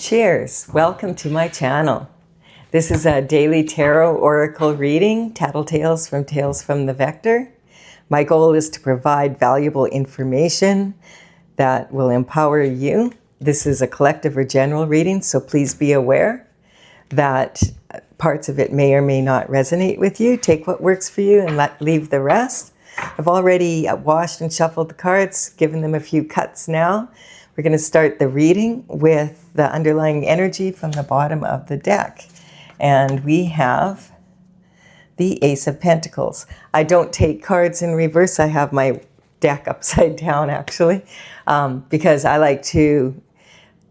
Cheers! Welcome to my channel. This is a daily tarot oracle reading, Tattletales from Tales from the Vector. My goal is to provide valuable information that will empower you. This is a collective or general reading, so please be aware that parts of it may or may not resonate with you. Take what works for you and leave the rest. I've already washed and shuffled the cards, given them a few cuts now. We're going to start the reading with the underlying energy from the bottom of the deck. And we have the Ace of Pentacles. I don't take cards in reverse. I have my deck upside down, actually, because I like to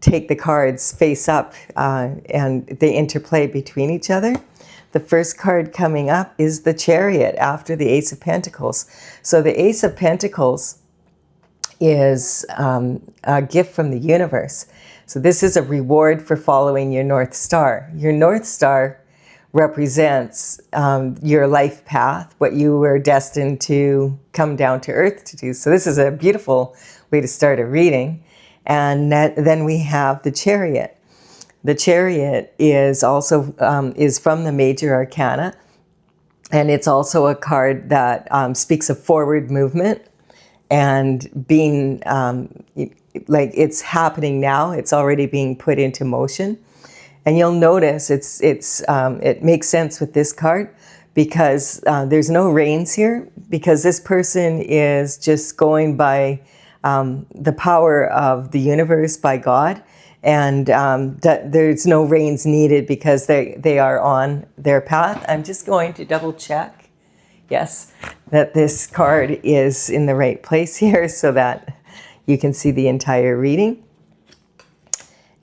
take the cards face up and they interplay between each other. The first card coming up is the Chariot after the Ace of Pentacles. So the Ace of Pentacles is a gift from the universe. So this is a reward for following your North Star. Your North Star represents your life path, what you were destined to come down to earth to do. So this is a beautiful way to start a reading. And then we have the Chariot. The Chariot is also is from the Major Arcana, and it's also a card that speaks of forward movement and being like it's happening now. It's already being put into motion, and you'll notice it makes sense with this card because there's no reins here, because this person is just going by the power of the universe, by God. And there's no reins needed because they are on their path. I'm just going to double check, yes, that this card is in the right place here so that you can see the entire reading.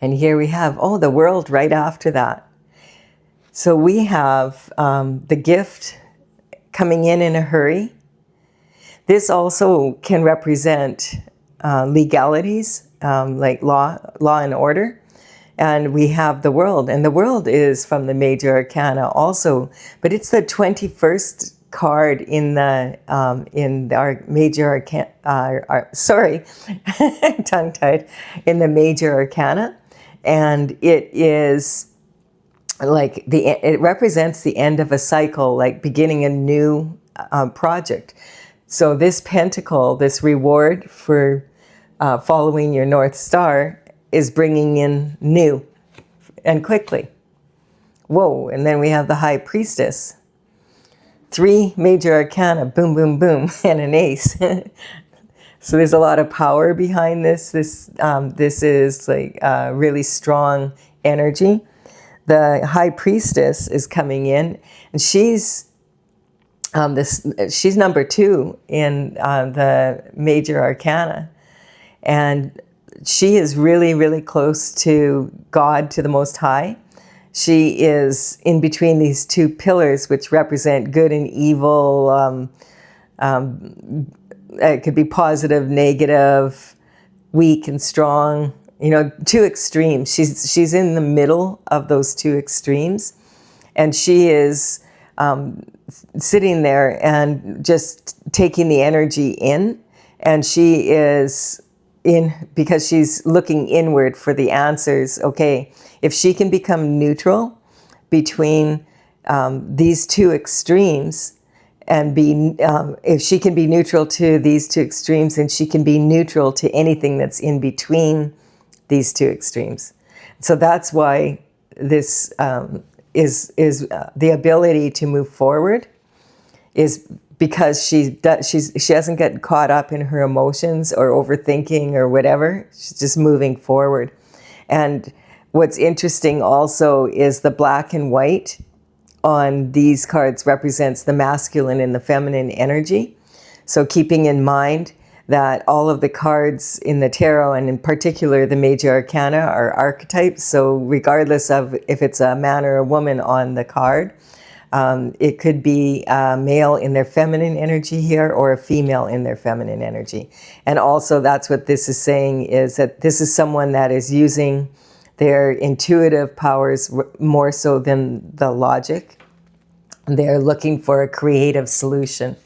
And here we have, the World right after that. So we have the gift coming in a hurry. This also can represent legalities, like law and order. And we have the World, and the World is from the Major Arcana also, but it's the 21st card in our Major Arcana, sorry, tongue-tied, in the Major Arcana. And it is like it represents the end of a cycle, like beginning a new project. So this pentacle, this reward for following your North Star, is bringing in new and quickly. Whoa, and then we have the High Priestess. 3 Major Arcana, boom, boom, boom, and an ace. So there's a lot of power behind this. This is like really strong energy. The High Priestess is coming in, and she's number 2 in the Major Arcana. And she is really, really close to God, to the Most High. She is in between these 2 pillars, which represent good and evil. It could be positive, negative, weak and strong. 2 extremes. She's in the middle of those 2 extremes, and she is sitting there and just taking the energy in, and she is because she's looking inward for the answers. Okay, if she can become neutral between these 2 extremes and if she can be neutral to these 2 extremes, then she can be neutral to anything that's in between these 2 extremes. So that's why this is the ability to move forward, is because she doesn't get caught up in her emotions or overthinking or whatever. She's just moving forward. And what's interesting also is the black and white on these cards represents the masculine and the feminine energy. So keeping in mind that all of the cards in the tarot, and in particular the Major Arcana, are archetypes. So regardless of if it's a man or a woman on the card, it could be a male in their feminine energy here or a female in their feminine energy. And also that's what this is saying, is that this is someone that is using their intuitive powers more so than the logic. They're looking for a creative solution.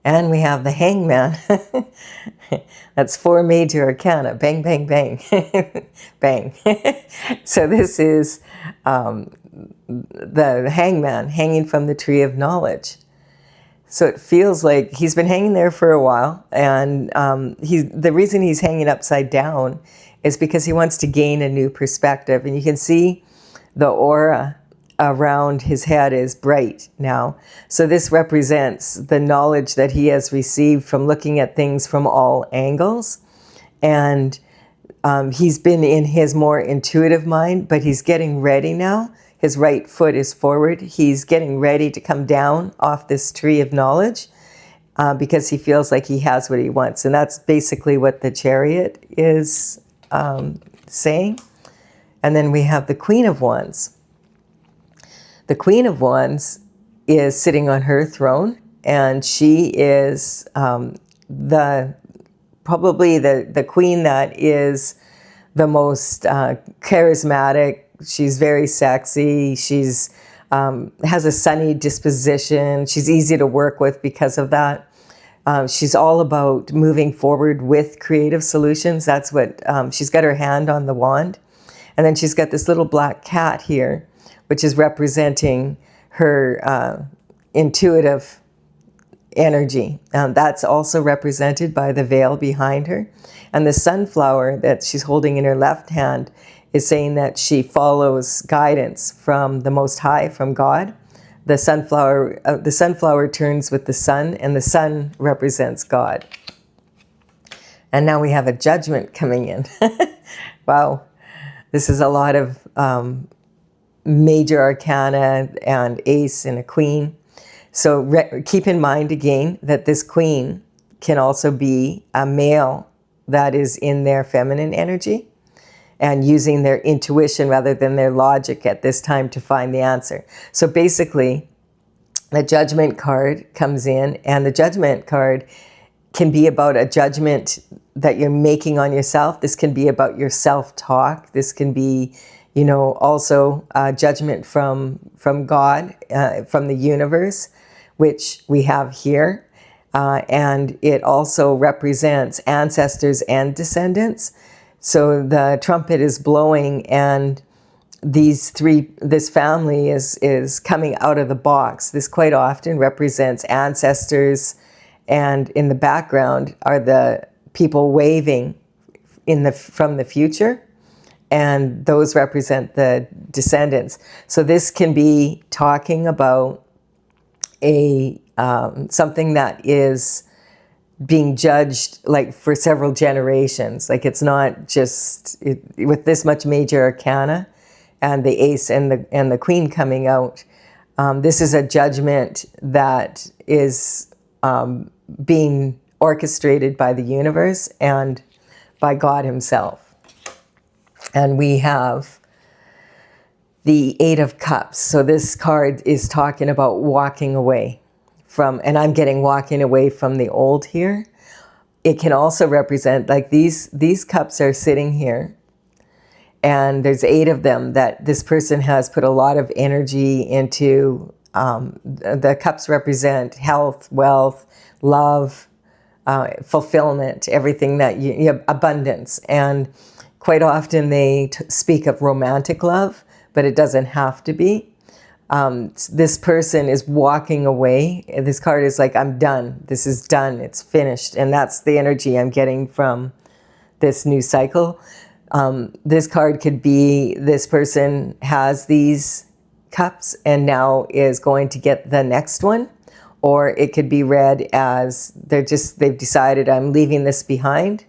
And we have the Hangman. That's 4 major arcana. Bang, bang, bang. Bang. So this is the hangman hanging from the tree of knowledge. So it feels like he's been hanging there for a while, and the reason he's hanging upside down is because he wants to gain a new perspective. And you can see the aura around his head is bright now. So this represents the knowledge that he has received from looking at things from all angles. And he's been in his more intuitive mind, but he's getting ready now. His right foot is forward. He's getting ready to come down off this tree of knowledge because he feels like he has what he wants. And that's basically what the Chariot is saying. And then we have the Queen of Wands. The Queen of Wands is sitting on her throne, and she is probably the queen that is the most charismatic. She's very sexy. She's has a sunny disposition. She's easy to work with because of that. She's all about moving forward with creative solutions. That's what she's got her hand on the wand. And then she's got this little black cat here, which is representing her intuitive energy. That's also represented by the veil behind her. And the sunflower that she's holding in her left hand is saying that she follows guidance from the Most High, from God. The sunflower turns with the sun, and the sun represents God. And now we have a judgment coming in. Wow. This is a lot of major arcana and ace and a queen. So keep in mind again that this queen can also be a male that is in their feminine energy and using their intuition rather than their logic at this time to find the answer. So basically, the judgment card comes in, and the judgment card can be about a judgment that you're making on yourself. This can be about your self-talk. This can be, you know, also a judgment from God, from the universe, which we have here. And it also represents ancestors and descendants. So the trumpet is blowing, and this family is coming out of the box. This quite often represents ancestors, and in the background are the people waving from the future, and those represent the descendants. So this can be talking about something that is being judged like for several generations. Like it's not just with this much major arcana and the ace and the queen coming out. This is a judgment that is being orchestrated by the universe and by God himself. And we have the Eight of Cups. So this card is talking about walking away from, and I'm getting walking away from the old here. It can also represent, like these cups are sitting here, and there's 8 of them that this person has put a lot of energy into. The cups represent health, wealth, love, fulfillment, everything that abundance. And quite often they speak of romantic love, but it doesn't have to be. This person is walking away. This card is like, I'm done. This is done. It's finished. And that's the energy I'm getting from this new cycle. This card could be this person has these cups and now is going to get the next one. Or it could be read as they've decided I'm leaving this behind,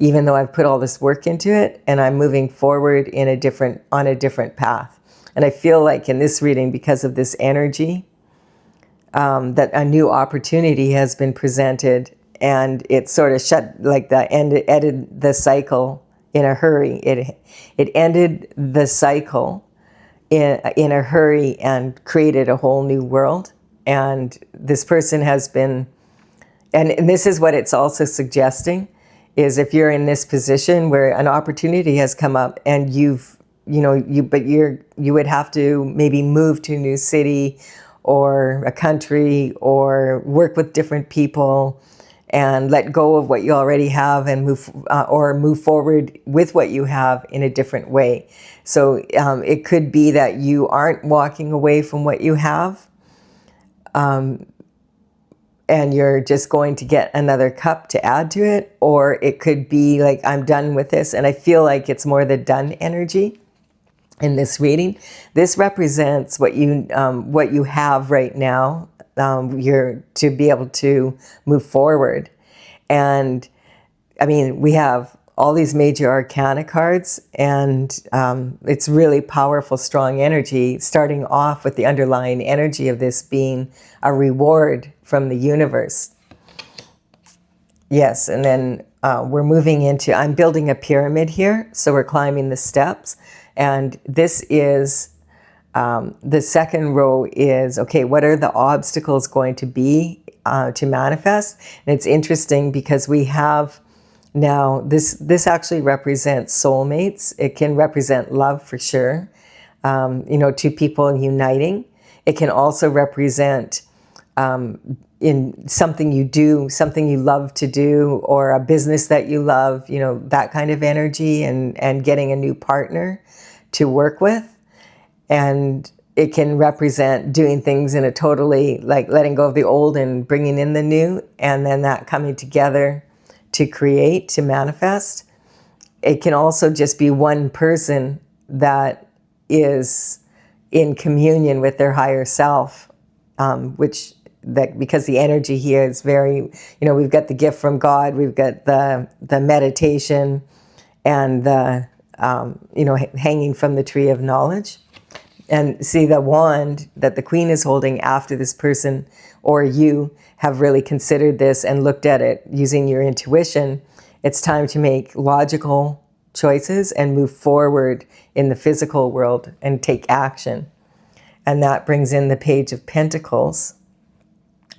even though I've put all this work into it, and I'm moving forward on a different path. And I feel like in this reading, because of this energy, that a new opportunity has been presented, and it sort of ended the cycle in a hurry. It ended the cycle in a hurry and created a whole new world. And this person has been, and this is what it's also suggesting, is if you're in this position where an opportunity has come up and you would have to maybe move to a new city or a country or work with different people and let go of what you already have and move forward with what you have in a different way. So it could be that you aren't walking away from what you have, and you're just going to get another cup to add to it, or it could be like, I'm done with this, and I feel like it's more the done energy in this reading. This represents what you have right now. You're to be able to move forward, and I mean, we have all these major arcana cards, and it's really powerful, strong energy, starting off with the underlying energy of this being a reward from the universe. Yes, and then we're moving into, I'm building a pyramid here, so we're climbing the steps, and this is, the second row is, okay, what are the obstacles going to be to manifest? And it's interesting because we have now, this actually represents soulmates. It can represent love for sure, two people uniting. It can also represent in something you do, something you love to do, or a business that you love, that kind of energy, and getting a new partner to work with. And it can represent doing things in a totally, like letting go of the old and bringing in the new, and then that coming together to create, to manifest. It can also just be one person that is in communion with their higher self, because the energy here is very, we've got the gift from God, we've got the meditation, and the, hanging from the tree of knowledge. And see the wand that the queen is holding after this person or you have really considered this and looked at it using your intuition. It's time to make logical choices and move forward in the physical world and take action. And that brings in the Page of Pentacles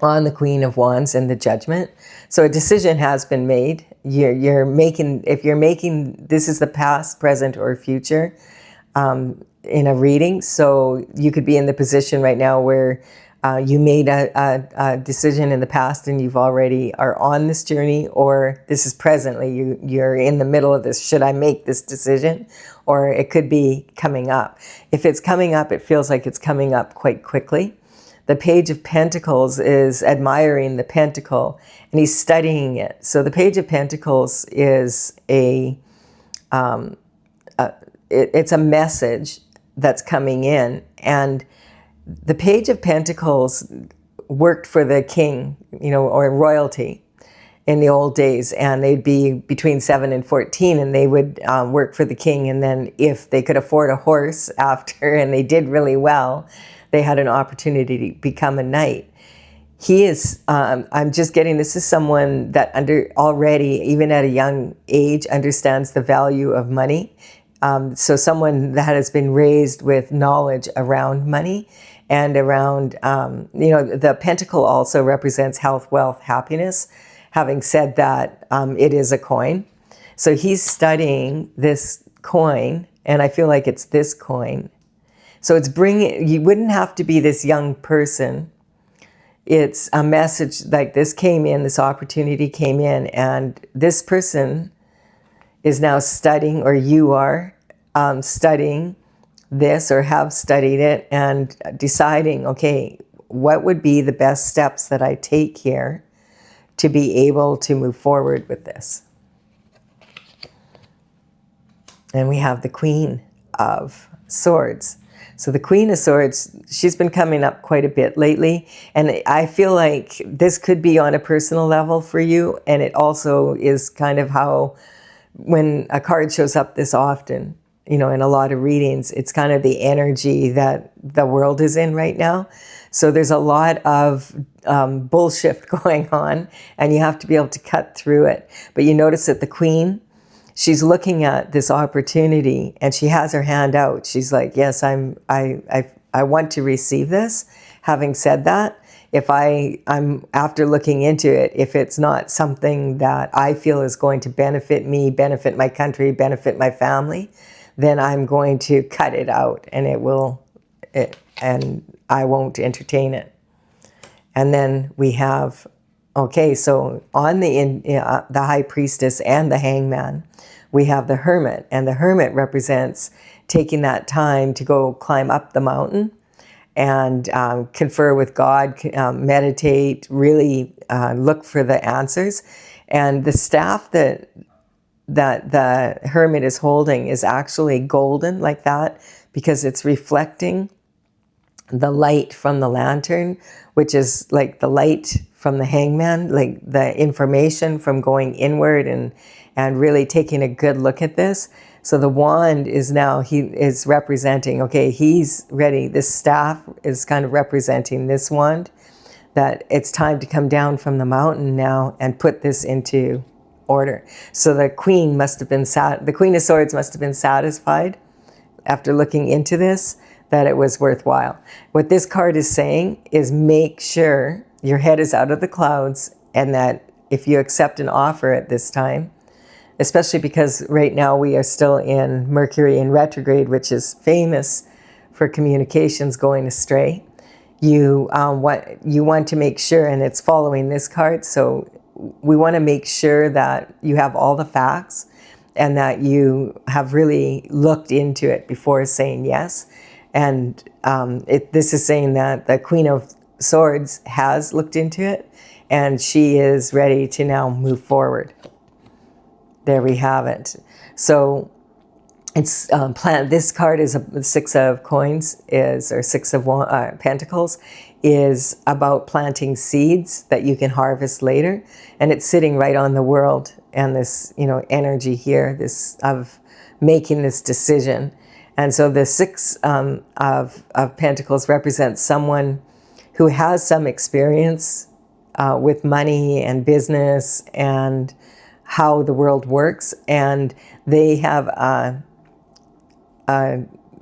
on the Queen of Wands and the Judgment. So a decision has been made. You're making, this is the past, present, or future in a reading. So you could be in the position right now where you made a decision in the past and you've already are on this journey, or this is presently, you're in the middle of this, should I make this decision? Or it could be coming up. If it's coming up, it feels like it's coming up quite quickly. The Page of Pentacles is admiring the pentacle, and he's studying it. So the Page of Pentacles is it's a message that's coming in, and the Page of Pentacles worked for the king, or royalty in the old days, and they'd be between 7 and 14, and they would work for the king, and then if they could afford a horse after, and they did really well, they had an opportunity to become a knight. He is, I'm just getting, this is someone that already, even at a young age, understands the value of money. So someone that has been raised with knowledge around money and around, the pentacle also represents health, wealth, happiness. Having said that, it is a coin. So he's studying this coin, and I feel like it's this coin. So it's you wouldn't have to be this young person. It's a message like this came in, this opportunity came in, and this person is now studying, or you are studying this or have studied it and deciding, okay, what would be the best steps that I take here to be able to move forward with this? And we have the Queen of Swords. So the Queen of Swords, she's been coming up quite a bit lately, and I feel like this could be on a personal level for you, and it also is kind of how, when a card shows up this often, in a lot of readings, it's kind of the energy that the world is in right now. So there's a lot of bullshit going on, and you have to be able to cut through it. But you notice that the Queen, she's looking at this opportunity, and she has her hand out. She's like, yes, I want to receive this. Having said that, if I'm after looking into it, if it's not something that I feel is going to benefit me, benefit my country, benefit my family, then I'm going to cut it out, and and I won't entertain it. And then we have Okay, so on the High Priestess and the Hangman, we have the Hermit, and the Hermit represents taking that time to go climb up the mountain and confer with God, meditate, really look for the answers. And the staff that the Hermit is holding is actually golden like that, because it's reflecting the light from the lantern, which is like the light from the Hangman, like the information from going inward and really taking a good look at this. So the wand is now, he is representing, okay, he's ready. This staff is kind of representing this wand, that it's time to come down from the mountain now and put this into order. So the Queen must have been, the Queen of Swords must have been satisfied after looking into this, that it was worthwhile. What this card is saying is make sure your head is out of the clouds, and that if you accept an offer at this time, especially because right now we are still in Mercury in retrograde, which is famous for communications going astray. You want to make sure, and it's following this card, so we want to make sure that you have all the facts and that you have really looked into it before saying yes. And this is saying that the Queen of Swords has looked into it, and she is ready to now move forward. There we have it. So it's this card is a Six of Coins, or Six of Pentacles, is about planting seeds that you can harvest later, and it's sitting right on the world and this energy here, this of making this decision. And so the Six of Pentacles represents someone who has some experience with money and business and how the world works, and they have a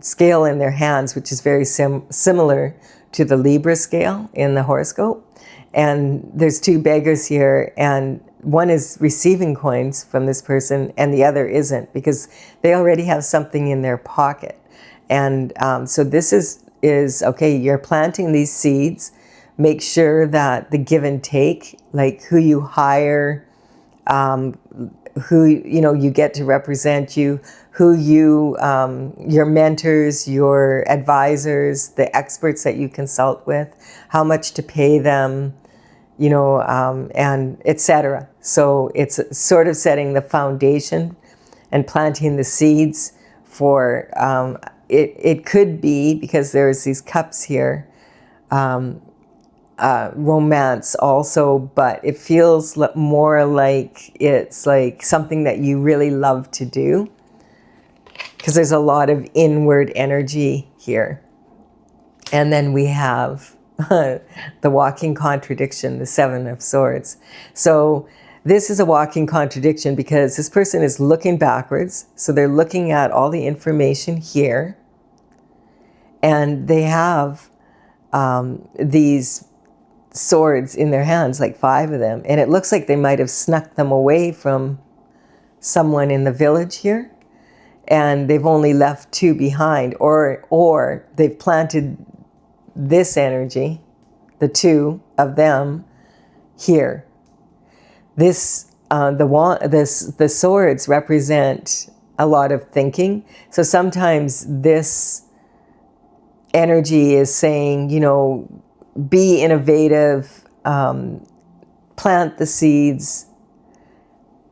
scale in their hands which is very similar to the Libra scale in the horoscope. And there's two beggars here, and one is receiving coins from this person and the other isn't, because they already have something in their pocket. And so this is okay, you're planting these seeds. Make sure that the give and take, like who you hire, who you get to represent you, who you your mentors, your advisors, the experts that you consult with, how much to pay them, and etc. So it's sort of setting the foundation and planting the seeds for it could be, because there's these cups here, romance also, but it feels more like it's like something that you really love to do, because there's a lot of inward energy here. And then we have the walking contradiction, the Seven of Swords. So this is a walking contradiction because this person is looking backwards. So they're looking at all the information here, and they have these swords in their hands, like 5 of them, and it looks like they might have snuck them away from someone in the village here, and they've only left 2 behind, or they've planted this energy, the 2 of them here. This the swords represent a lot of thinking, so sometimes this energy is saying, be innovative, plant the seeds,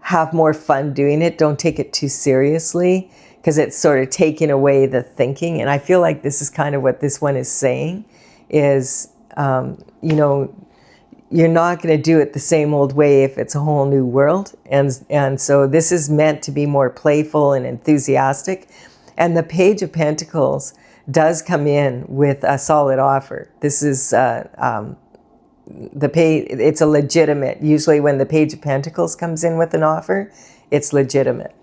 have more fun doing it. Don't take it too seriously, because it's sort of taking away the thinking. And I feel like this is kind of what this one is saying is, you're not going to do it the same old way if it's a whole new world. And so this is meant to be more playful and enthusiastic. And the Page of Pentacles does come in with a solid offer. This is the page. It's a legitimate. Usually when the Page of Pentacles comes in with an offer, it's legitimate.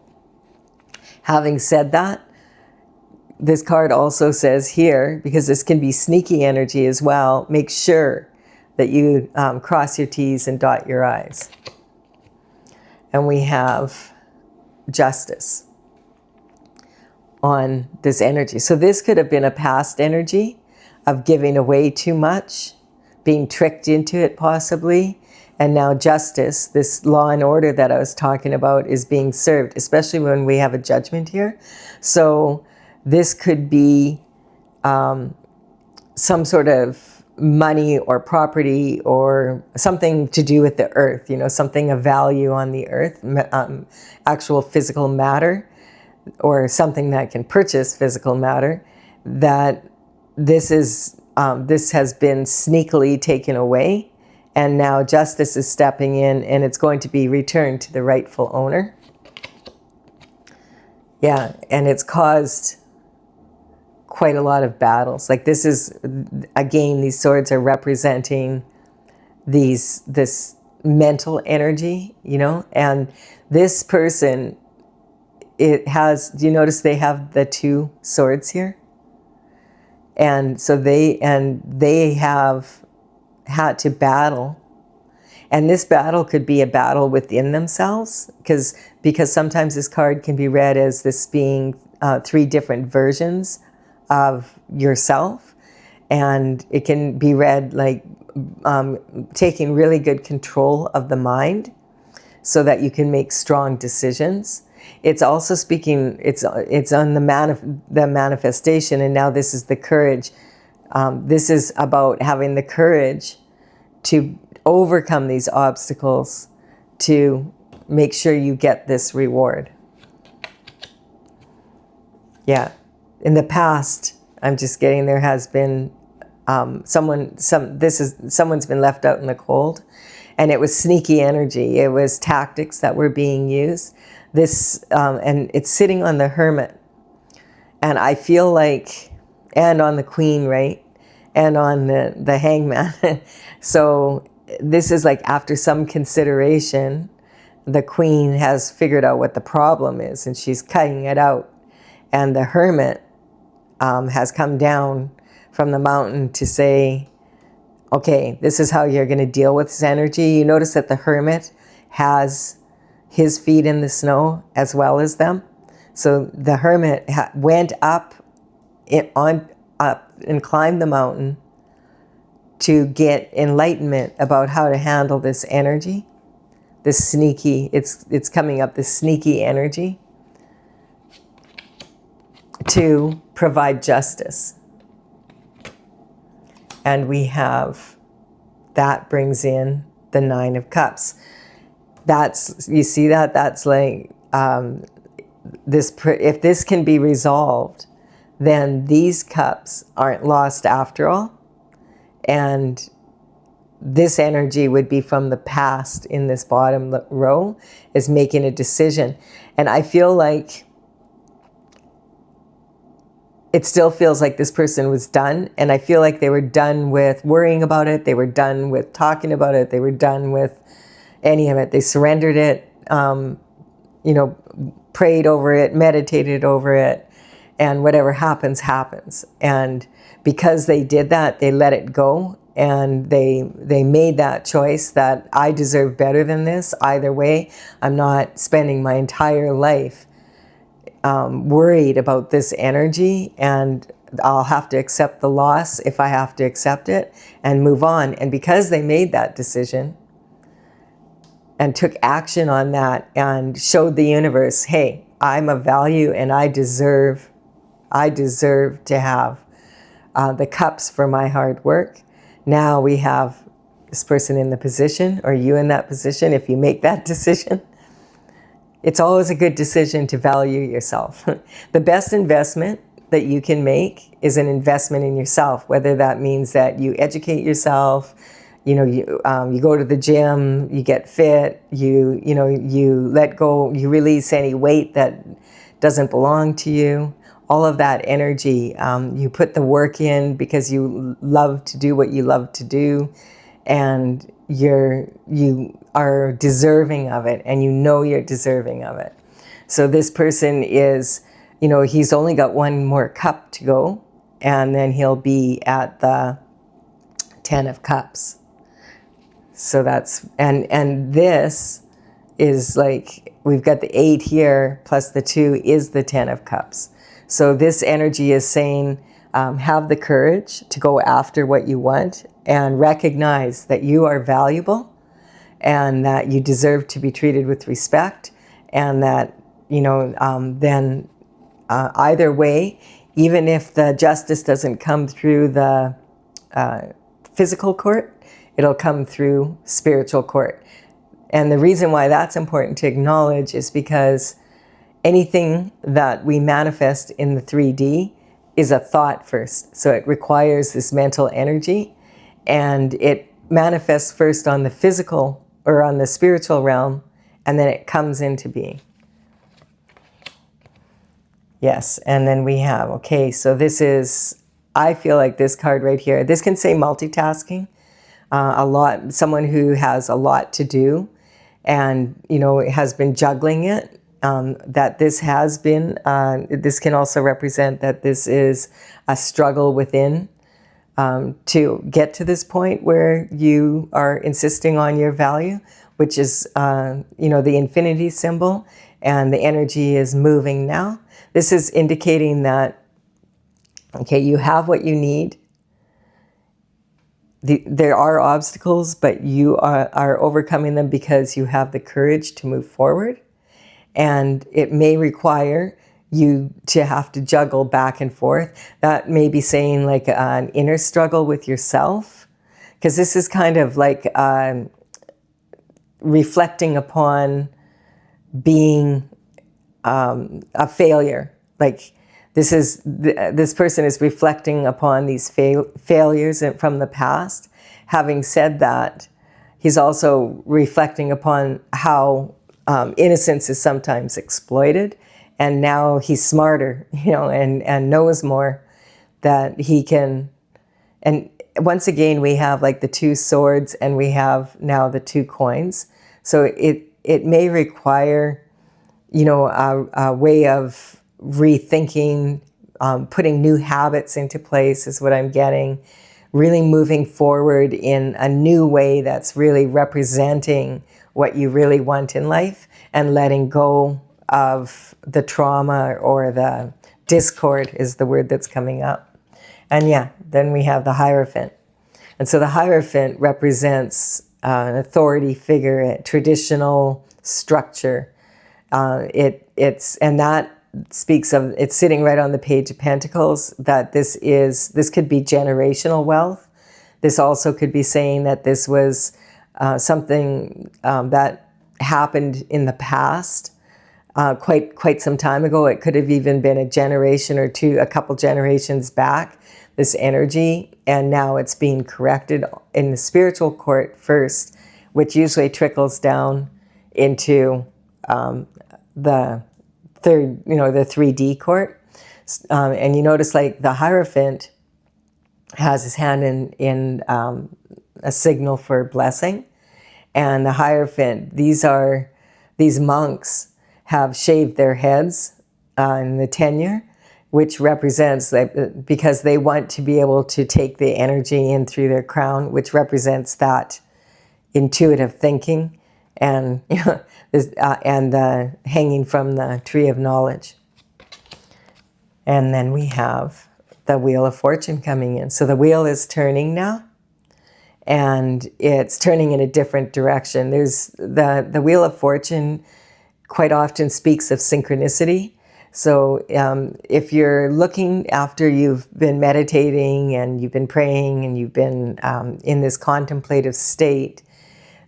Having said that, this card also says here, because this can be sneaky energy as well, make sure that you cross your T's and dot your I's. And we have Justice on this energy. So this could have been a past energy of giving away too much, being tricked into it possibly, And now justice, this law and order that I was talking about, is being served, especially when we have a judgment here. So this could be some sort of money or property or something to do with the earth, you know, something of value on the earth, actual physical matter, or something that can purchase physical matter, that this has been sneakily taken away. And now justice is stepping in, and it's going to be returned to the rightful owner. Yeah, and it's caused quite a lot of battles. Like, this is, again, these swords are representing this mental energy, you know, and this person, it has, do you notice they have the two swords here? And so they have had to battle, and this battle could be a battle within themselves, because sometimes this card can be read as this being three different versions of yourself, and it can be read like taking really good control of the mind so that you can make strong decisions. It's also speaking, it's on the manifestation, and now this is the courage. This is about having the courage to overcome these obstacles to make sure you get this reward. Yeah. In the past, I'm just getting, there has been someone's been left out in the cold, and it was sneaky energy. It was tactics that were being used. This, and it's sitting on the Hermit. And I feel like, and on the Queen, right? And on the Hangman. So this is like, after some consideration, the Queen has figured out what the problem is, and she's cutting it out. And the Hermit has come down from the mountain to say, okay, this is how you're going to deal with this energy. You notice that the Hermit has his feet in the snow as well as them. So the Hermit went up and climbed the mountain to get enlightenment about how to handle this energy, this sneaky, it's coming up, this sneaky energy, to provide justice. And we have, that brings in the Nine of Cups. That's, you see that? That's like, if this can be resolved, then these cups aren't lost after all. And this energy would be from the past in this bottom row, is making a decision. And I feel like it still feels like this person was done. And I feel like they were done with worrying about it. They were done with talking about it. They were done with any of it. They surrendered it, you know, prayed over it, meditated over it, and whatever happens, happens. And because they did that, they let it go, and they made that choice that I deserve better than this. Either way, I'm not spending my entire life worried about this energy, and I'll have to accept the loss if I have to accept it and move on. And because they made that decision and took action on that and showed the universe, hey, I'm of value and I deserve to have the cups for my hard work. Now we have this person in the position, or you in that position, if you make that decision. It's always a good decision to value yourself. The best investment that you can make is an investment in yourself, whether that means that you educate yourself, you know, you go to the gym, you get fit, you let go, you release any weight that doesn't belong to you. All of that energy, you put the work in because you love to do what you love to do, and you are deserving of it, and you know you're deserving of it. So this person is, you know, he's only got one more cup to go, and then he'll be at the 10 of Cups. So that's, and this is like, we've got the 8 here, plus the 2 is the 10 of Cups. So this energy is saying, have the courage to go after what you want, and recognize that you are valuable, and that you deserve to be treated with respect, and that, you know, then either way, even if the justice doesn't come through the physical court, it'll come through spiritual court. And the reason why that's important to acknowledge is because anything that we manifest in the 3D is a thought first. So it requires this mental energy, and it manifests first on the physical or on the spiritual realm, and then it comes into being. Yes, and then we have, okay, so this is, I feel like this card right here, this can say multitasking, a lot, someone who has a lot to do and, you know, has been juggling it, that this has been, this can also represent that this is a struggle within to get to this point where you are insisting on your value, which is, you know, the infinity symbol, and the energy is moving now. This is indicating that, okay, you have what you need. There are obstacles, but you are overcoming them because you have the courage to move forward. And it may require you to have to juggle back and forth. That may be saying like an inner struggle with yourself, because this is kind of like reflecting upon being a failure. Like this person is reflecting upon these failures from the past. Having said that, he's also reflecting upon how innocence is sometimes exploited, and now he's smarter, you know, and knows more, that he can. And once again, we have like the 2 swords, and we have now the 2 coins. So it may require, you know, a way of rethinking, putting new habits into place is what I'm getting, really moving forward in a new way that's really representing what you really want in life, and letting go of the trauma or the discord is the word that's coming up. And yeah, then we have the Hierophant. And so the Hierophant represents an authority figure, a traditional structure. And that speaks of, it's sitting right on the Page of Pentacles, that this could be generational wealth. This also could be saying that this was something that happened in the past, quite some time ago. It could have even been a generation or two, a couple generations back, this energy, and now it's being corrected in the spiritual court first, which usually trickles down into the third, you know, the 3D court. And you notice like the Hierophant has his hand in a signal for blessing. And the Hierophant, these monks have shaved their heads in the tenure, which represents that, because they want to be able to take the energy in through their crown, which represents that intuitive thinking, and, you know, and hanging from the tree of knowledge. And then we have the Wheel of Fortune coming in. So the wheel is turning now, and it's turning in a different direction. There's the Wheel of Fortune quite often speaks of synchronicity. So if you're looking, after you've been meditating and you've been praying and you've been in this contemplative state,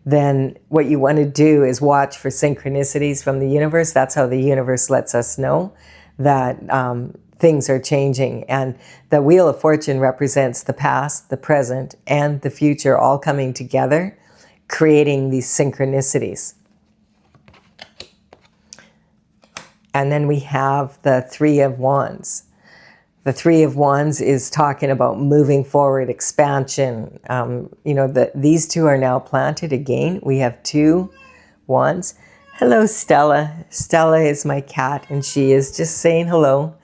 then what you want to do is watch for synchronicities from the universe. That's how the universe lets us know that things are changing. And the Wheel of Fortune represents the past, the present, and the future all coming together, creating these synchronicities. And then we have the Three of Wands. The Three of Wands is talking about moving forward, expansion. You know, these two are now planted again. We have 2 wands. Hello, Stella. Stella is my cat, and she is just saying hello.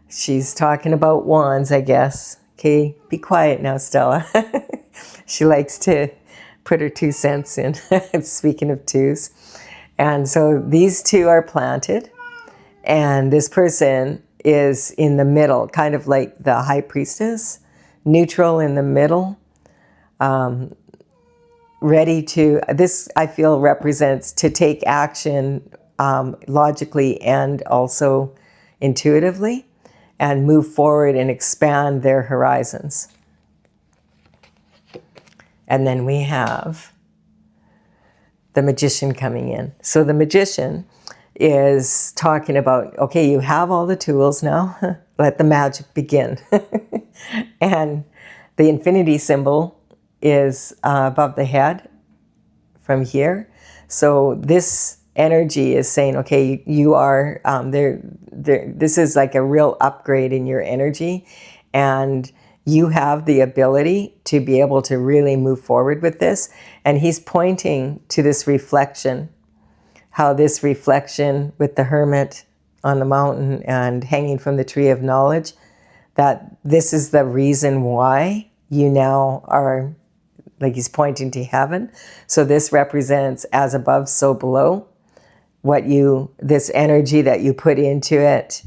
She's talking about wands, I guess. Okay, be quiet now, Stella. She likes to put her 2 cents in, speaking of 2s. And so these 2 are planted. And this person is in the middle, kind of like the High Priestess, neutral in the middle. ready to, this I feel represents to take action logically and also intuitively, and move forward and expand their horizons. And then we have the Magician coming in. So the Magician is talking about, okay, you have all the tools now, let the magic begin. And the infinity symbol is above the head from here. So this energy is saying, okay, you are, this is like a real upgrade in your energy, and you have the ability to be able to really move forward with this. And he's pointing to this reflection, how this reflection with the hermit on the mountain and hanging from the tree of knowledge, that this is the reason why you now are, like he's pointing to heaven. So this represents as above, so below. What you, this energy that you put into it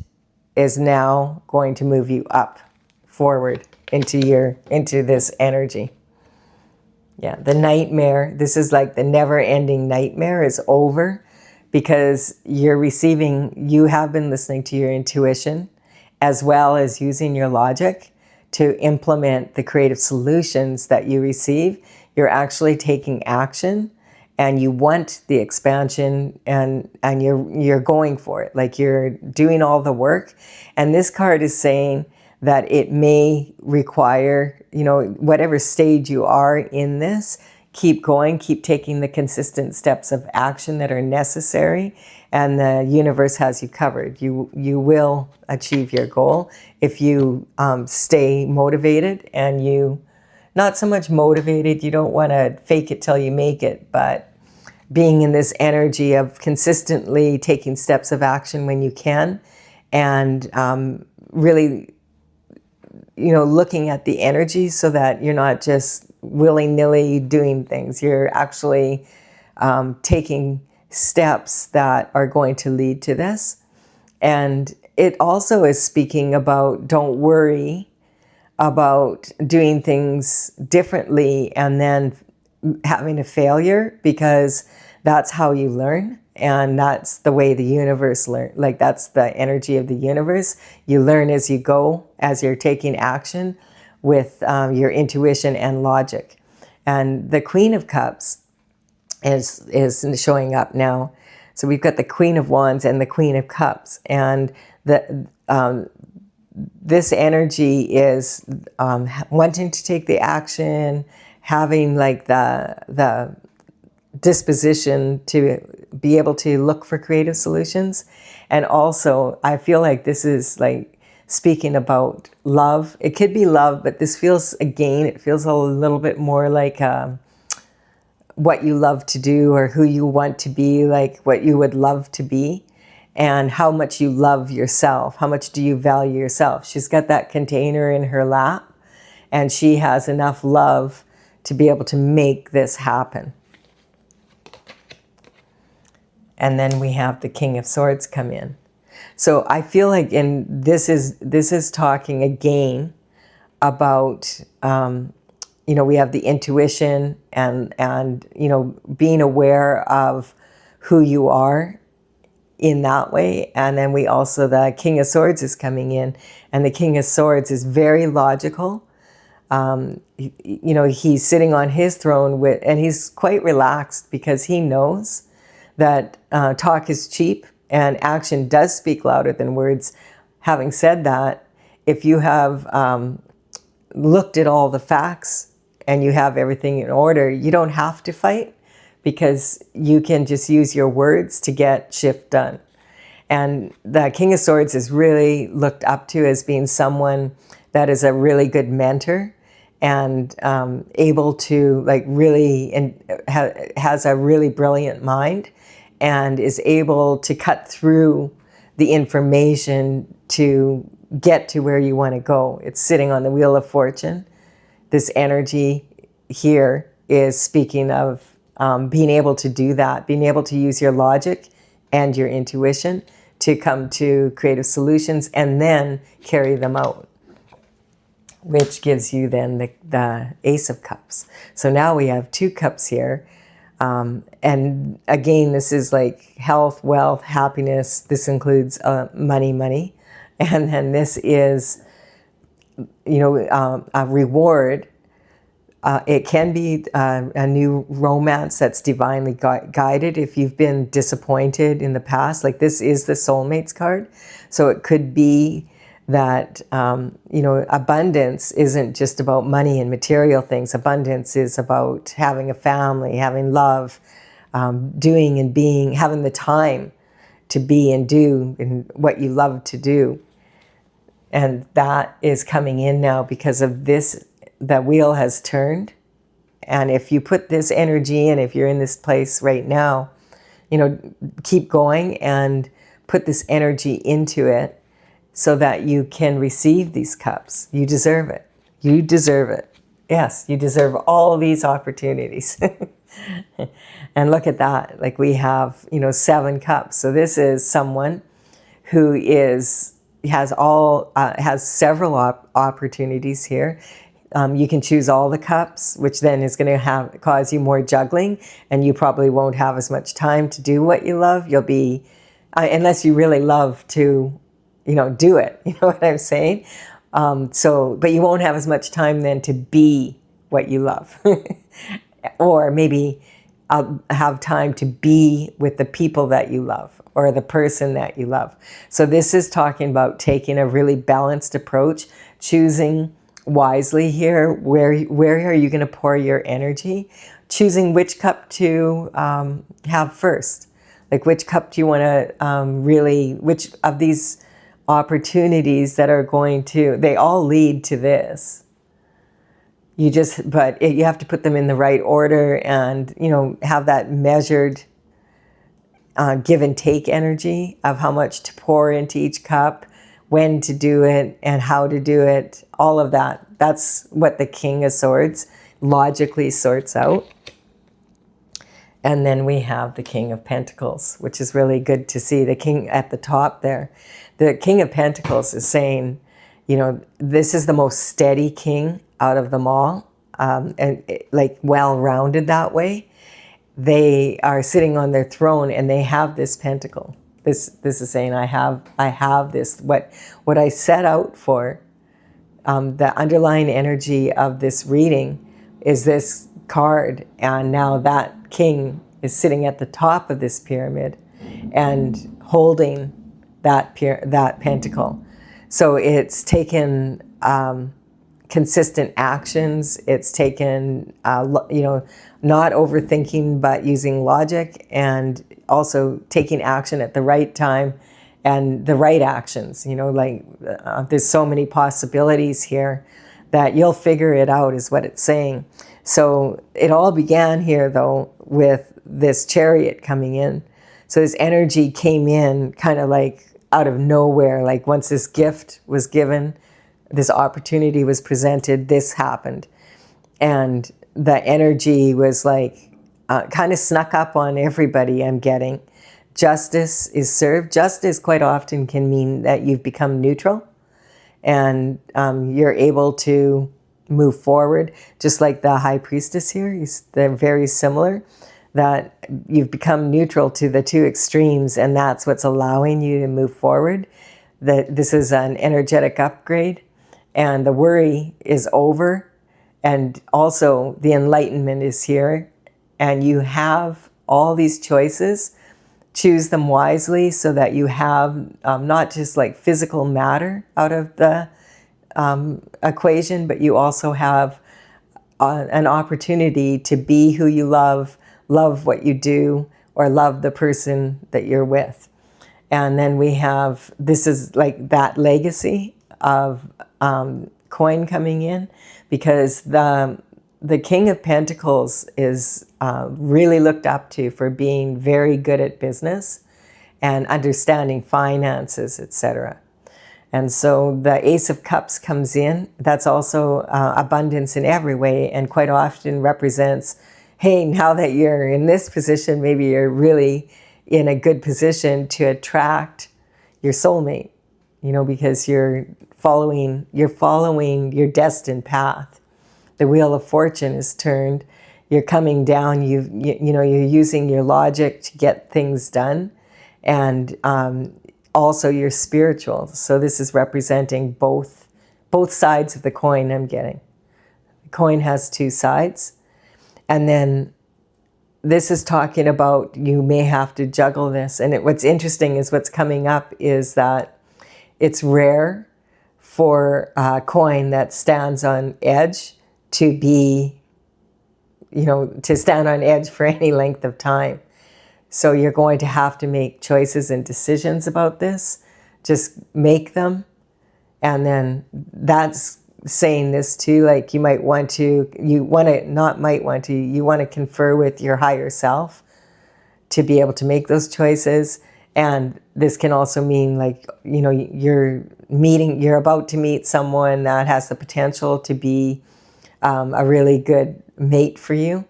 is now going to move you up, forward into this energy. Yeah, the nightmare, this is like the never-ending nightmare is over, because you're receiving, you have been listening to your intuition as well as using your logic to implement the creative solutions that you receive. You're actually taking action, and you want the expansion, and you're going for it. Like you're doing all the work. And this card is saying that it may require, you know, whatever stage you are in this, keep going, keep taking the consistent steps of action that are necessary, and the universe has you covered. You will achieve your goal if you stay motivated, and you, not so much motivated, you don't want to fake it till you make it, but being in this energy of consistently taking steps of action when you can, and really, you know, looking at the energy so that you're not just willy-nilly doing things. You're actually taking steps that are going to lead to this. And it also is speaking about, don't worry about doing things differently and then having a failure, because that's how you learn. And that's the way the universe learns. Like that's the energy of the universe. You learn as you go, as you're taking action with your intuition and logic. And the Queen of Cups is showing up now. So we've got the Queen of Wands and the Queen of Cups. And this energy is wanting to take the action, having like the disposition to be able to look for creative solutions. And also, I feel like this is like speaking about love. It could be love, but this feels, again, it feels a little bit more like what you love to do, or who you want to be, like what you would love to be, and how much you love yourself. How much do you value yourself? She's got that container in her lap, and she has enough love to be able to make this happen. And then we have the King of Swords come in. So I feel like this is talking again about, you know, we have the intuition and you know, being aware of who you are in that way. And then we also, the King of Swords is coming in, and the King of Swords is very logical. You know, he's sitting on his throne and he's quite relaxed, because he knows that talk is cheap and action does speak louder than words. Having said that, if you have looked at all the facts and you have everything in order, you don't have to fight, because you can just use your words to get shift done. And the King of Swords is really looked up to as being someone that is a really good mentor, and able to like really, and has a really brilliant mind, and is able to cut through the information to get to where you want to go. It's sitting on the Wheel of Fortune. This energy here is speaking of being able to do that, being able to use your logic and your intuition to come to creative solutions and then carry them out. which gives you then the Ace of Cups. So now we have 2 cups here. And again, this is like health, wealth, happiness. This includes money. And then this is, a reward. It can be a new romance that's divinely guided if you've been disappointed in the past. Like this is the soulmates card. So it could be that, abundance isn't just about money and material things. Abundance is about having a family, having love, doing and being, having the time to be and do and what you love to do. And that is coming in now because of this, the wheel has turned. And if you put this energy in, if you're in this place right now, keep going and put this energy into it so that you can receive these cups. You deserve it. You deserve it. Yes, you deserve all these opportunities. And look at that. Like we have, 7 cups. So this is someone who has several opportunities here. You can choose all the cups, which then is going to cause you more juggling, and you probably won't have as much time to do what you love. You'll be, unless you really love to, do it. You know what I'm saying? But you won't have as much time then to be what you love. Or maybe I'll have time to be with the people that you love or the person that you love. So this is talking about taking a really balanced approach, choosing wisely here. Where are you going to pour your energy? Choosing which cup to have first. Like which cup do you want to which of these opportunities that are they all lead to this. But you have to put them in the right order and, have that measured give and take energy of how much to pour into each cup, when to do it, and how to do it, all of that. That's what the King of Swords logically sorts out. And then we have the King of Pentacles, which is really good to see. The King at the top there. The King of Pentacles is saying, this is the most steady king out of them all, and like well-rounded that way. They are sitting on their throne and they have this pentacle. This is saying, I have this, what I set out for. The underlying energy of this reading is this card, and now that king is sitting at the top of this pyramid and holding that pentacle. So it's taken consistent actions. It's taken, not overthinking, but using logic, and also taking action at the right time and the right actions. There's so many possibilities here that you'll figure it out, is what it's saying. So it all began here, though, with this Chariot coming in. So this energy came in kind of like out of nowhere. Like once this gift was given, this opportunity was presented, this happened. And the energy was like kind of snuck up on everybody, I'm getting. Justice is served. Justice quite often can mean that you've become neutral and you're able to move forward. Just like the High Priestess here, they're very similar, that you've become neutral to the two extremes, and that's what's allowing you to move forward. That this is an energetic upgrade, and the worry is over, and also the enlightenment is here, and you have all these choices. Choose them wisely so that you have not just like physical matter out of the equation, but you also have an opportunity to be who you love what you do, or love the person that you're with. And then we have, this is like that legacy of coin coming in, because the King of Pentacles is really looked up to for being very good at business and understanding finances, etc. And so the Ace of Cups comes in. That's also abundance in every way, and quite often represents, hey, now that you're in this position, maybe you're really in a good position to attract your soulmate. because you're following your destined path. The wheel of fortune is turned. You're coming down. You're using your logic to get things done, and also you're spiritual. So this is representing both sides of the coin. I'm getting the coin has two sides, and then this is talking about you may have to juggle this. And what's interesting is what's coming up is that it's rare for a coin that stands on edge to be, to stand on edge for any length of time. So you're going to have to make choices and decisions about this. Just make them. And then that's saying this too, like you want to confer with your higher self to be able to make those choices. And this can also mean like, you're about to meet someone that has the potential to be a really good mate for you,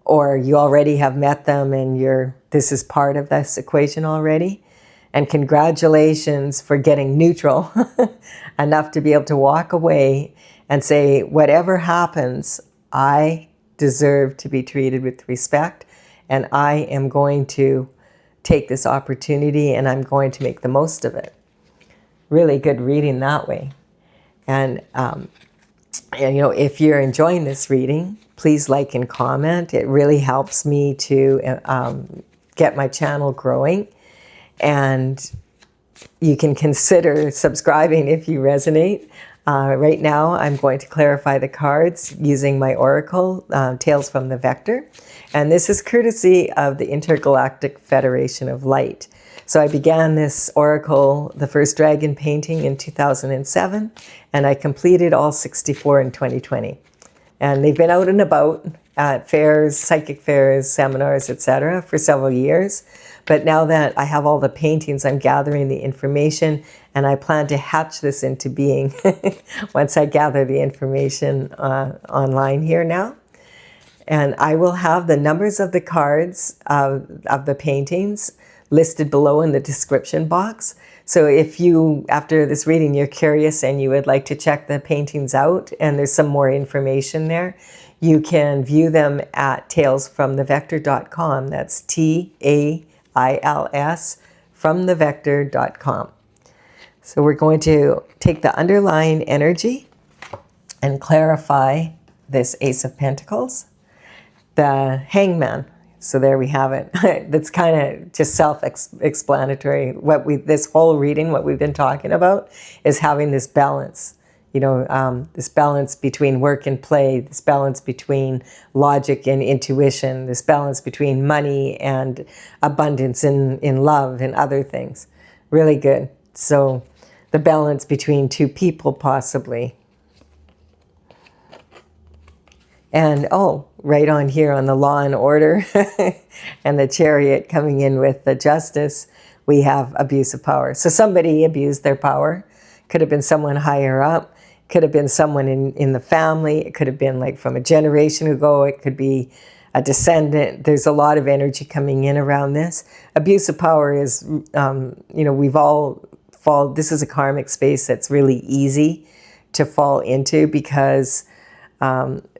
or you already have met them and this is part of this equation already. And congratulations for getting neutral enough to be able to walk away and say, whatever happens, I deserve to be treated with respect, and I am going to take this opportunity and I'm going to make the most of it. Really good reading that way. And if you're enjoying this reading, please like and comment. It really helps me to get my channel growing. And you can consider subscribing if you resonate. Right now, I'm going to clarify the cards using my oracle, Tales from the Vector. And this is courtesy of the Intergalactic Federation of Light. So I began this oracle, the first dragon painting, in 2007, and I completed all 64 in 2020. And they've been out and about at fairs, psychic fairs, seminars, etc. for several years. But now that I have all the paintings, I'm gathering the information, and I plan to hatch this into being once I gather the information online here now. And I will have the numbers of the cards of the paintings listed below in the description box. So if you, after this reading, you're curious and you would like to check the paintings out, and there's some more information there, you can view them at talesfromthevector.com. That's TAILS from thevector.com. So we're going to take the underlying energy and clarify this Ace of Pentacles, the Hangman. So there we have it. That's kind of just self-explanatory. This whole reading, what we've been talking about, is having this balance. This balance between work and play, this balance between logic and intuition, this balance between money and abundance in love and other things. Really good. So the balance between two people possibly. And right on here on the Law and Order and the Chariot coming in with the Justice, we have abuse of power. So somebody abused their power. Could have been someone higher up. Could have been someone in the family. It could have been like from a generation ago. It could be a descendant. There's a lot of energy coming in around this. Abuse of power is, we've all this is a karmic space that's really easy to fall into, because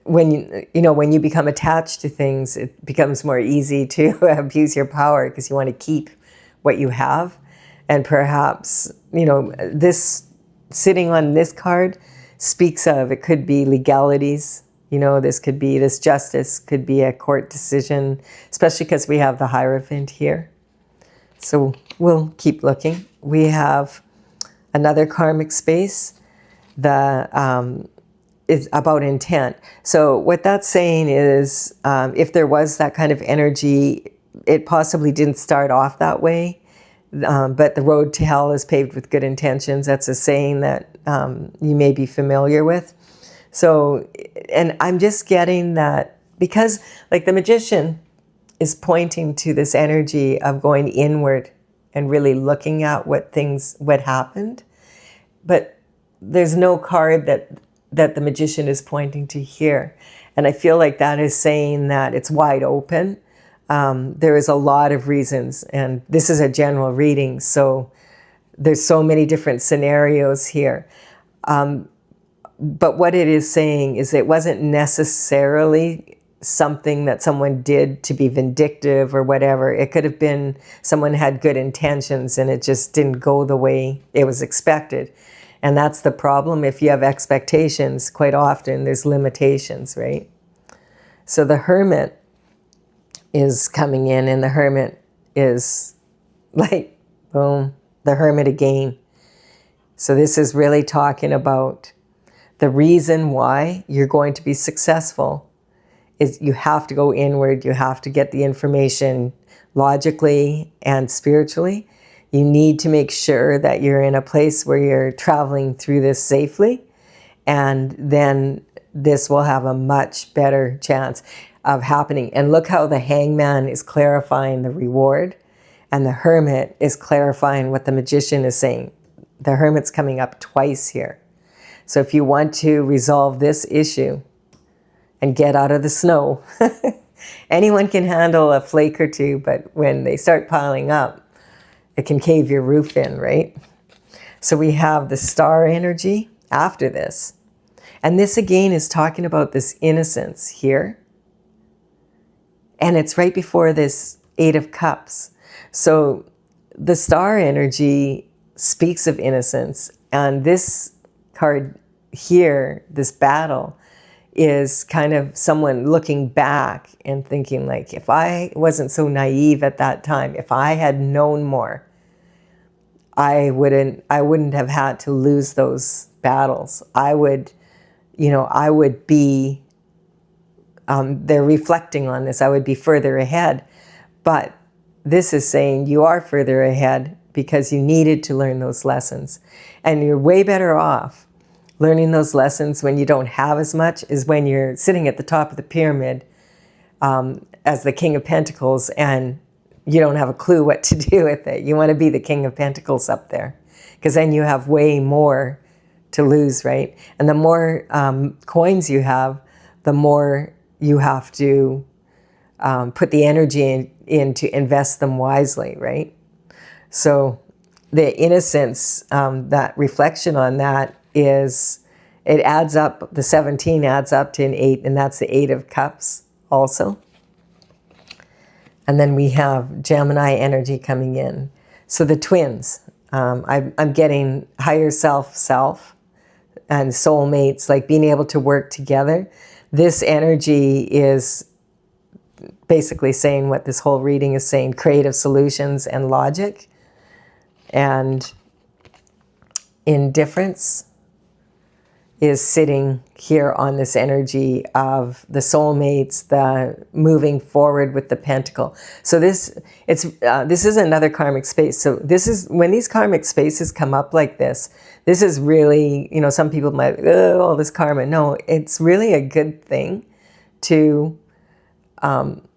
when you become attached to things, it becomes more easy to abuse your power because you want to keep what you have. And perhaps, this sitting on this card speaks of, it could be legalities. This justice could be a court decision, especially because we have the Hierophant here. So we'll keep looking. We have another karmic space. Is about intent. So what that's saying is, if there was that kind of energy, it possibly didn't start off that way, but the road to hell is paved with good intentions. That's a saying that you may be familiar with. So, and I'm just getting that because, like, the Magician is pointing to this energy of going inward and really looking at what happened, but there's no card that the Magician is pointing to here. And I feel like that is saying that it's wide open. There is a lot of reasons, and this is a general reading, so there's so many different scenarios here. But what it is saying is it wasn't necessarily something that someone did to be vindictive or whatever. It could have been someone had good intentions and it just didn't go the way it was expected. And that's the problem. If you have expectations, quite often there's limitations, right? So the Hermit is coming in, and the Hermit is like, boom, the Hermit again. So this is really talking about the reason why you're going to be successful is you have to go inward. You have to get the information logically and spiritually. You need to make sure that you're in a place where you're traveling through this safely, and then this will have a much better chance of happening. And look how the Hangman is clarifying the reward, and the Hermit is clarifying what the Magician is saying. The Hermit's coming up twice here. So if you want to resolve this issue and get out of the snow, anyone can handle a flake or two, but when they start piling up, it can cave your roof in, right? So we have the star energy after this. And this again is talking about this innocence here. And it's right before this Eight of Cups. So the star energy speaks of innocence. And this card here, this battle, is kind of someone looking back and thinking like, if I wasn't so naive at that time, if I had known more, I wouldn't have had to lose those battles. I would be, they're reflecting on this, I would be further ahead. But this is saying you are further ahead because you needed to learn those lessons. And you're way better off learning those lessons when you don't have as much is when you're sitting at the top of the pyramid as the King of Pentacles and you don't have a clue what to do with it. You want to be the King of Pentacles up there because then you have way more to lose, right? And the more coins you have, the more you have to put the energy in to invest them wisely, right? So the innocence, that reflection on that is, it adds up, the 17 adds up to an 8, and that's the 8 of Cups also. And then we have Gemini energy coming in. So the twins, I'm getting higher self, and soulmates, like being able to work together. This energy is basically saying what this whole reading is saying, creative solutions and logic. And indifference is sitting here on this energy of the soulmates, the moving forward with the pentacle. So this is another karmic space. So this is, when these karmic spaces come up like this is really, some people might, oh, all this karma. No, it's really a good thing to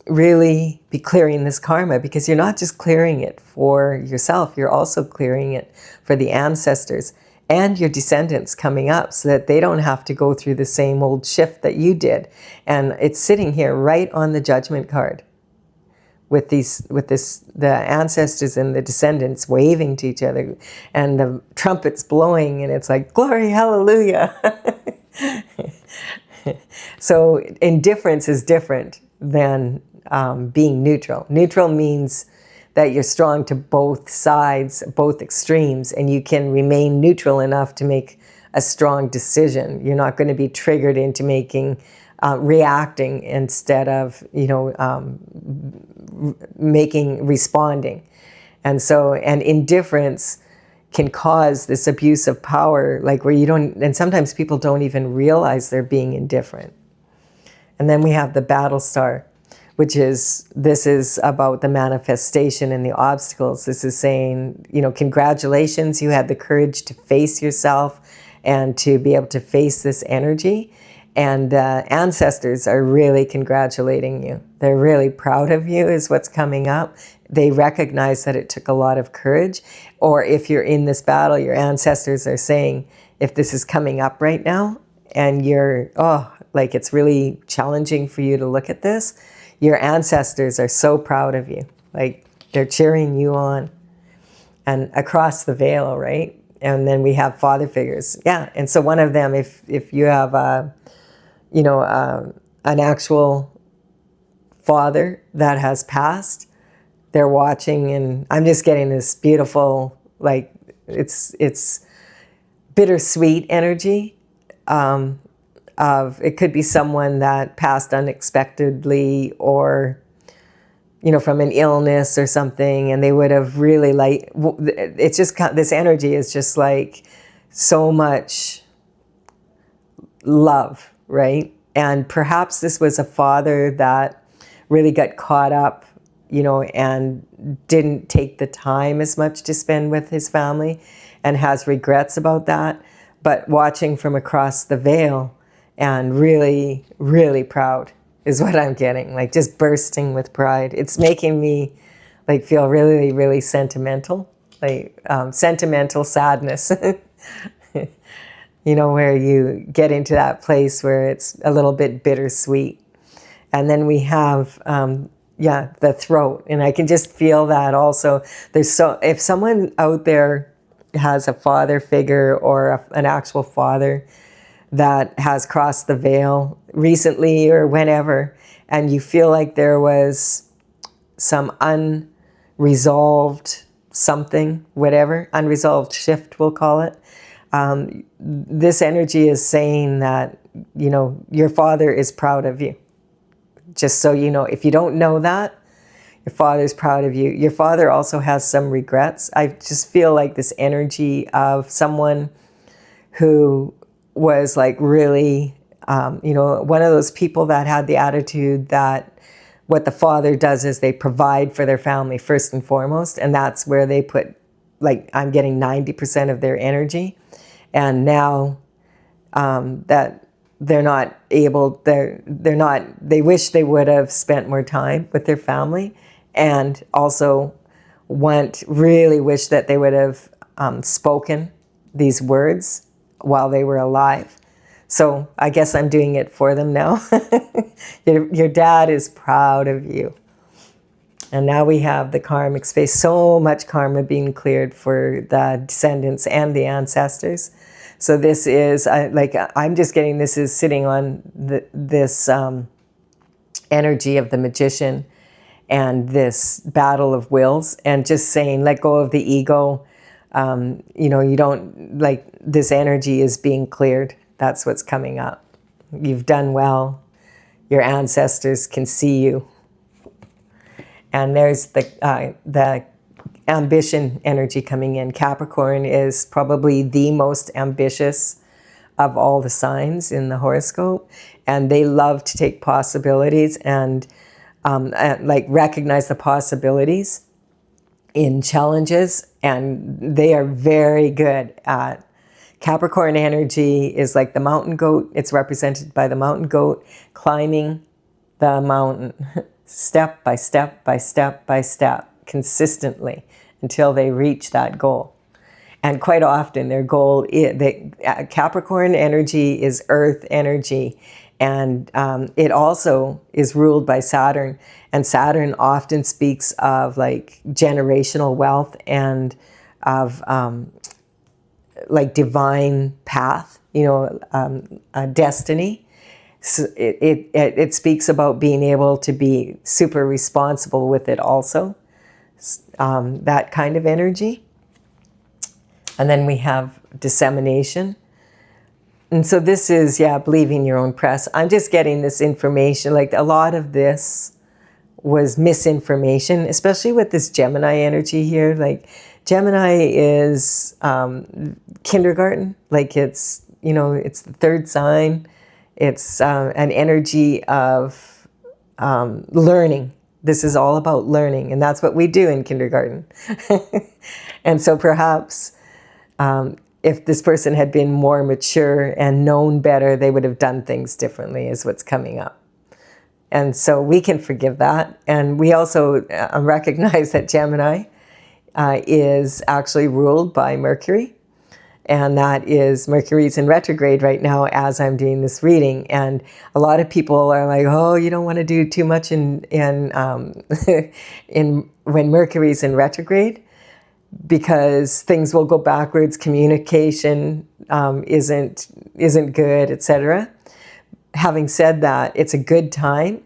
really be clearing this karma, because you're not just clearing it for yourself, you're also clearing it for the ancestors and your descendants coming up, so that they don't have to go through the same old shift that you did. And it's sitting here right on the judgment card with the ancestors and the descendants waving to each other and the trumpets blowing, and it's like, glory, hallelujah. So indifference is different than being neutral. Neutral means that you're strong to both sides, both extremes, and you can remain neutral enough to make a strong decision. You're not going to be triggered into making, reacting instead of, responding. And so, and indifference can cause this abuse of power, like where you don't, and sometimes people don't even realize they're being indifferent. And then we have the battle star, which is, this is about the manifestation and the obstacles. This is saying, congratulations, you had the courage to face yourself and to be able to face this energy. And ancestors are really congratulating you. They're really proud of you is what's coming up. They recognize that it took a lot of courage. Or if you're in this battle, your ancestors are saying, if this is coming up right now and you're, like it's really challenging for you to look at this, your ancestors are so proud of you. Like they're cheering you on. and across the veil, right? And then we have father figures. Yeah. And so one of them, if you have an actual father that has passed, they're watching, and I'm just getting this beautiful, like, it's bittersweet energy of, it could be someone that passed unexpectedly, or from an illness or something, and they would have really, like, it's just, this energy is just like so much love, right? And perhaps this was a father that really got caught up, and didn't take the time as much to spend with his family, and has regrets about that, but watching from across the veil and really, really proud is what I'm getting, like just bursting with pride. It's making me like feel really, really sentimental, like sentimental sadness, where you get into that place where it's a little bit bittersweet. And then we have, the throat. And I can just feel that also. If someone out there has a father figure, or an actual father that has crossed the veil recently or whenever, and you feel like there was some unresolved something, whatever, unresolved shift, we'll call it, this energy is saying that, your father is proud of you. Just so you know, if you don't know that, your father's proud of you. Your father also has some regrets. I just feel like this energy of someone who was like really, one of those people that had the attitude that what the father does is they provide for their family first and foremost. And that's where they put, like, I'm getting 90% of their energy. And now that they're not able, they wish they would have spent more time with their family, and also really wish that they would have spoken these words while they were alive. So I guess I'm doing it for them now. Your dad is proud of you. And now we have the karmic space, so much karma being cleared for the descendants and the ancestors. So this is, I'm just getting, this is sitting on this energy of the magician and this battle of wills, and just saying, let go of the ego. You don't, like, this energy is being cleared. That's what's coming up. You've done well. Your ancestors can see you. And there's the ambition energy coming in. Capricorn is probably the most ambitious of all the signs in the horoscope, and they love to take possibilities and like recognize the possibilities in challenges, and they are very good at. Capricorn energy is like the mountain goat. It's represented by the mountain goat climbing the mountain step by step by step by step, consistently, until they reach that goal. And quite often their goal is, Capricorn energy is earth energy, and it also is ruled by Saturn. And Saturn often speaks of like generational wealth and of like divine path, a destiny. So it speaks about being able to be super responsible with it also. That kind of energy. And then we have dissemination. And so this is, believing your own press. I'm just getting this information, like a lot of this was misinformation, especially with this Gemini energy here. Like Gemini is kindergarten, like it's, it's the third sign. It's an energy of learning. This is all about learning, and that's what we do in kindergarten. And so perhaps if this person had been more mature and known better, they would have done things differently, is what's coming up. And so we can forgive that. And we also recognize that Gemini is actually ruled by Mercury. And that is, Mercury's in retrograde right now as I'm doing this reading. And a lot of people are like, oh, you don't want to do too much in when Mercury's in retrograde. because things will go backwards, communication isn't good, etc. Having said that, it's a good time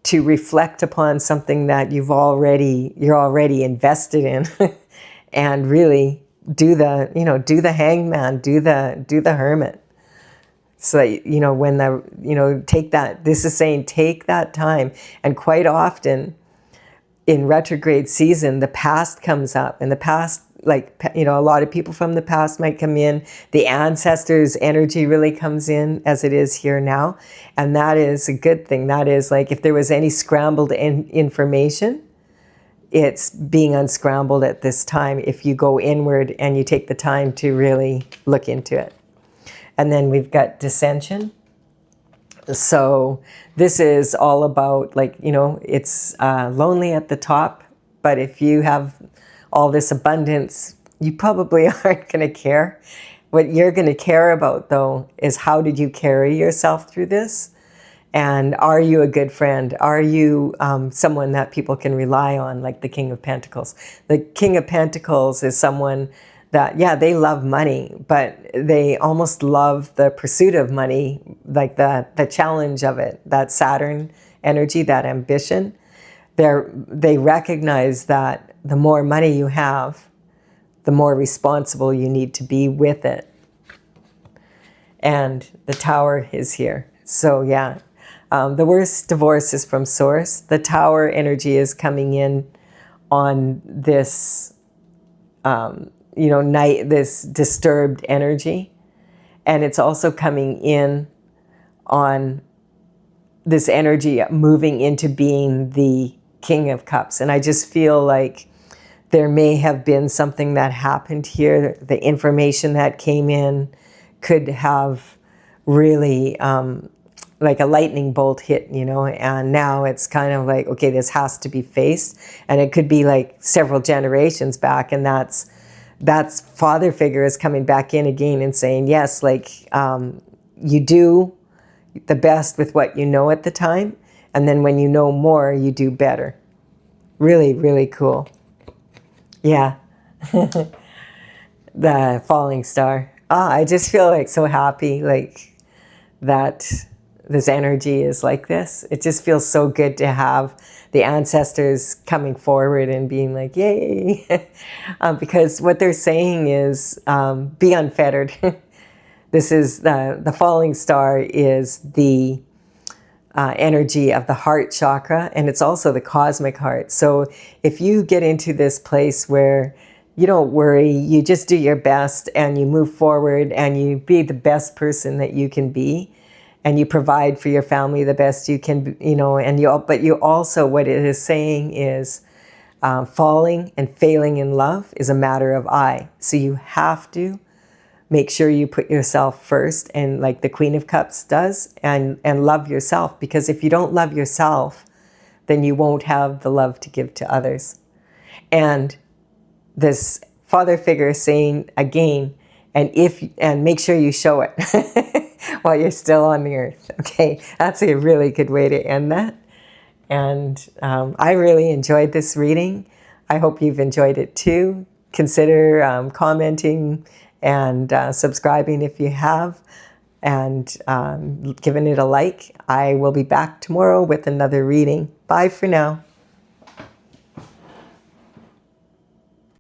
to reflect upon something that you're already invested in, and really do the hangman, do the hermit. So that, take that. This is saying take that time, and quite often in retrograde season, the past comes up, and the past, a lot of people from the past might come in. The ancestors' energy really comes in, as it is here now. And that is a good thing. That is like, if there was any scrambled information, it's being unscrambled at this time if you go inward and you take the time to really look into it. And then we've got dissension. So this is all about, it's lonely at the top, but if you have all this abundance, you probably aren't going to care. What you're going to care about, though, is how did you carry yourself through this? And are you a good friend? Are you someone that people can rely on, like the King of Pentacles? The King of Pentacles is someone that, they love money, but they almost love the pursuit of money, like the challenge of it, that Saturn energy, that ambition. They recognize that the more money you have, the more responsible you need to be with it. And the Tower is here. So the worst divorce is from Source. The Tower energy is coming in on this this disturbed energy. And it's also coming in on this energy moving into being the King of Cups. And I just feel like there may have been something that happened here. The information that came in could have really, like a lightning bolt hit, and now it's kind of like, okay, this has to be faced. And it could be like several generations back, and that's father figure is coming back in again and saying, yes, you do the best with what you know at the time, and then when you know more, you do better. Really, really cool. Yeah. The falling star. I just feel like so happy, that this energy is like this. It just feels so good to have the ancestors coming forward and being like, yay. Because what they're saying is, be unfettered. This is the falling star is the energy of the heart chakra, and it's also the cosmic heart. So if you get into this place where you don't worry, you just do your best and you move forward and you be the best person that you can be, and you provide for your family the best you can, but you also, what it is saying is falling and failing in love is a matter of I. So you have to make sure you put yourself first, and like the Queen of Cups does, and love yourself. Because if you don't love yourself, then you won't have the love to give to others. And this father figure is saying again, and make sure you show it while you're still on the earth. Okay, that's a really good way to end that. And I really enjoyed this reading. I hope you've enjoyed it too. Consider commenting and subscribing if you have, and giving it a like. I will be back tomorrow with another reading. Bye for now.